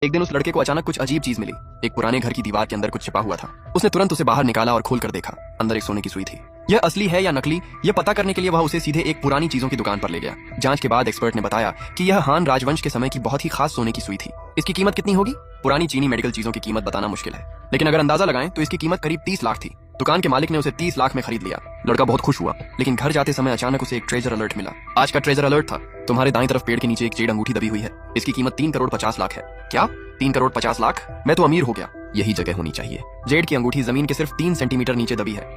एक दिन उस लड़के को अचानक कुछ अजीब चीज मिली। एक पुराने घर की दीवार के अंदर कुछ छिपा हुआ था। उसने तुरंत उसे बाहर निकाला और खोल कर देखा। अंदर एक सोने की सुई थी। यह असली है या नकली, यह पता करने के लिए वह उसे सीधे एक पुरानी चीजों की दुकान पर ले गया। जांच के बाद एक्सपर्ट ने बताया कि यह हान राजवंश के समय की बहुत ही खास सोने की सुई थी। इसकी कीमत कितनी होगी? पुरानी चीनी मेडिकल चीजों की कीमत बताना मुश्किल है, लेकिन अगर अंदाजा लगाएं तो इसकी कीमत करीब 30 लाख थी। दुकान के मालिक ने उसे 30 लाख में खरीद लिया। लड़का बहुत खुश हुआ, लेकिन घर जाते समय अचानक उसे एक ट्रेजर अलर्ट मिला। आज का ट्रेजर अलर्ट था, तुम्हारे दाईं तरफ पेड़ के नीचे एक जेड अंगूठी दबी हुई है। इसकी कीमत 3 करोड़ 50 लाख है। क्या 3 करोड़ 50 लाख? मैं तो अमीर हो गया। यही जगह होनी चाहिए। जेड की अंगूठी जमीन के सिर्फ 3 सेंटीमीटर नीचे दबी है।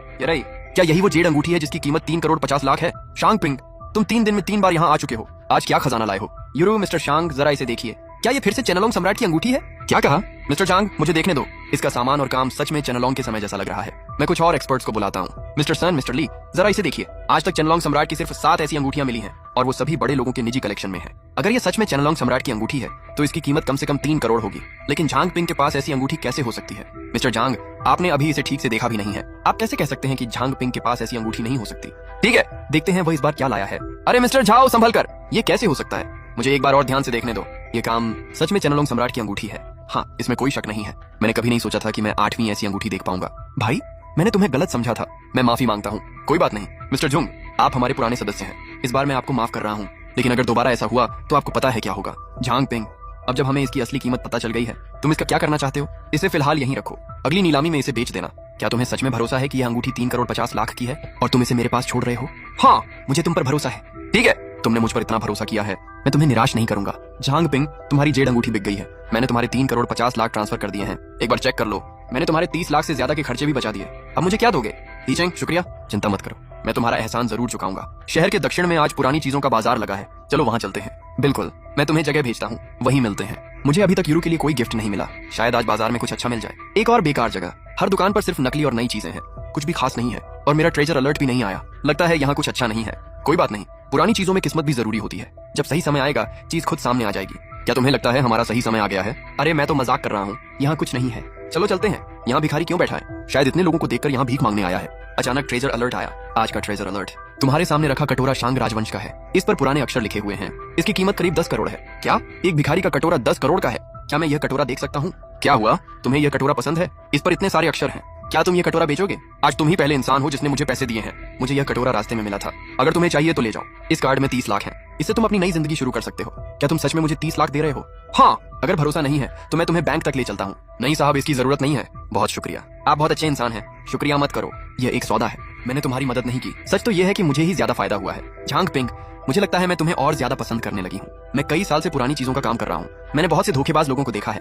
क्या यही वो जेड अंगूठी है जिसकी कीमत 3 करोड़ 50 लाख है? शांग पिंग, तुम 3 दिन में 3 बार यहाँ आ चुके हो। आज क्या खजाना लाए हो? यूरो मिस्टर शांग, जरा इसे देखिए। क्या ये फिर से चेनलोंग सम्राट की अंगूठी है? क्या कहा? मिस्टर चांग, मुझे देखने दो। इसका सामान और काम सच में चेनलोंग के समय जैसा लग रहा है। मैं कुछ और एक्सपर्ट्स को बुलाता हूँ। मिस्टर सन, मिस्टर ली, जरा इसे देखिए। आज तक चेनलोंग सम्राट की सिर्फ 7 ऐसी अंगूठियां मिली हैं, और वो सभी बड़े लोगों के निजी कलेक्शन में है। अगर ये सच में चेनलोंग सम्राट की अंगूठी है तो इसकी कीमत कम से कम 3 करोड़ होगी। लेकिन झांग पिंग के पास ऐसी अंगूठी कैसे हो सकती है? मिस्टर झांग, आपने अभी इसे ठीक से देखा भी नहीं है। आप कैसे कह सकते हैं कि झांग पिंग के पास ऐसी अंगूठी नहीं हो सकती? ठीक है, देखते हैं वह इस बार क्या लाया है। अरे मिस्टर झाओ, संभल कर। ये कैसे हो सकता है? मुझे एक बार और ध्यान से देखने दो। ये काम सच में चेनलोंग सम्राट की अंगूठी है। हाँ, इसमें कोई शक नहीं है। मैंने कभी नहीं सोचा था कि मैं 8वीं ऐसी अंगूठी देख पाऊंगा। भाई, मैंने तुम्हें गलत समझा था। मैं माफी मांगता हूँ। कोई बात नहीं। मिस्टर जुंग, आप हमारे पुराने सदस्य हैं। इस बार मैं आपको माफ कर रहा हूँ, लेकिन अगर दोबारा ऐसा हुआ तो आपको पता है क्या होगा। झांग पिंग, अब जब हमें इसकी असली कीमत पता चल गई है, तुम इसका क्या करना चाहते हो? इसे फिलहाल यहीं रखो, अगली नीलामी में इसे बेच देना। क्या तुम्हें सच में भरोसा है कि यह अंगूठी 3 करोड़ 50 लाख की है और तुम इसे मेरे पास छोड़ रहे हो? हाँ, मुझे तुम पर भरोसा है। ठीक है, तुमने मुझ पर इतना भरोसा किया है, मैं तुम्हें निराश नहीं करूंगा। झांग पिंग, तुम्हारी जेड अंगूठी बिक गई है। मैंने तुम्हारे 3 करोड़ 50 लाख ट्रांसफर कर दिए हैं। एक बार चेक कर लो। मैंने तुम्हारे 30 लाख से ज्यादा के खर्चे भी बचा दिए। अब मुझे क्या दोगे? लीचेंग, शुक्रिया। चिंता मत करो, मैं तुम्हारा एहसान जरूर चुकाऊंगा। शहर के दक्षिण में आज पुरानी चीजों का बाजार लगा है। चलो वहाँ चलते हैं। बिल्कुल, मैं तुम्हें जगह भेजता हूँ, वहीं मिलते हैं। मुझे अभी तक यूरो के लिए कोई गिफ्ट नहीं मिला। शायद आज बाजार में कुछ अच्छा मिल जाए। एक और बेकार जगह। हर दुकान पर सिर्फ नकली और नई चीजें हैं। कुछ भी खास नहीं है, और मेरा ट्रेजर अलर्ट भी नहीं आया। लगता है यहाँ कुछ अच्छा नहीं है। कोई बात नहीं, पुरानी चीजों में किस्मत भी जरूरी होती है। जब सही समय आएगा, चीज खुद सामने आ जाएगी। क्या तुम्हें लगता है हमारा सही समय आ गया है? अरे मैं तो मजाक कर रहा हूँ, यहाँ कुछ नहीं है। चलो चलते हैं। यहाँ भिखारी क्यों बैठा है? शायद इतने लोगों को देखकर यहाँ भीख मांगने आया है। अचानक ट्रेजर अलर्ट आया। आज का ट्रेजर अलर्ट तुम्हारे सामने रखा कटोरा शांग राजवंश का है। इस पर पुराने अक्षर लिखे हुए हैं। इसकी कीमत करीब 10 करोड़ है। क्या एक भिखारी का कटोरा 10 करोड़ का है? क्या मैं यह कटोरा देख सकता हूँ? क्या हुआ, तुम्हें यह कटोरा पसंद है? इस पर इतने सारे अक्षर हैं। क्या तुम ये कटोरा बेचोगे? आज तुम ही पहले इंसान हो जिसने मुझे पैसे दिए हैं। मुझे यह कटोरा रास्ते में मिला था। अगर तुम्हें चाहिए तो ले जाओ। इस कार्ड में 30 लाख हैं। इससे तुम अपनी नई जिंदगी शुरू कर सकते हो। क्या तुम सच में मुझे 30 लाख दे रहे हो? हाँ, अगर भरोसा नहीं है तो मैं तुम्हें बैंक तक ले चलता हूँ। नहीं साहब, इसकी जरूरत नहीं है। बहुत शुक्रिया, आप बहुत अच्छे इंसान हैं। शुक्रिया मत करो, यह एक सौदा है। मैंने तुम्हारी मदद नहीं की। सच तो यह है कि मुझे ही ज्यादा फायदा हुआ है। झांग पिंग, मुझे लगता है मैं तुम्हें और ज्यादा पसंद करने लगी हूँ। मैं कई साल से पुरानी चीजों का काम कर रहा हूँ। मैंने बहुत से धोखेबाज लोगों को देखा है।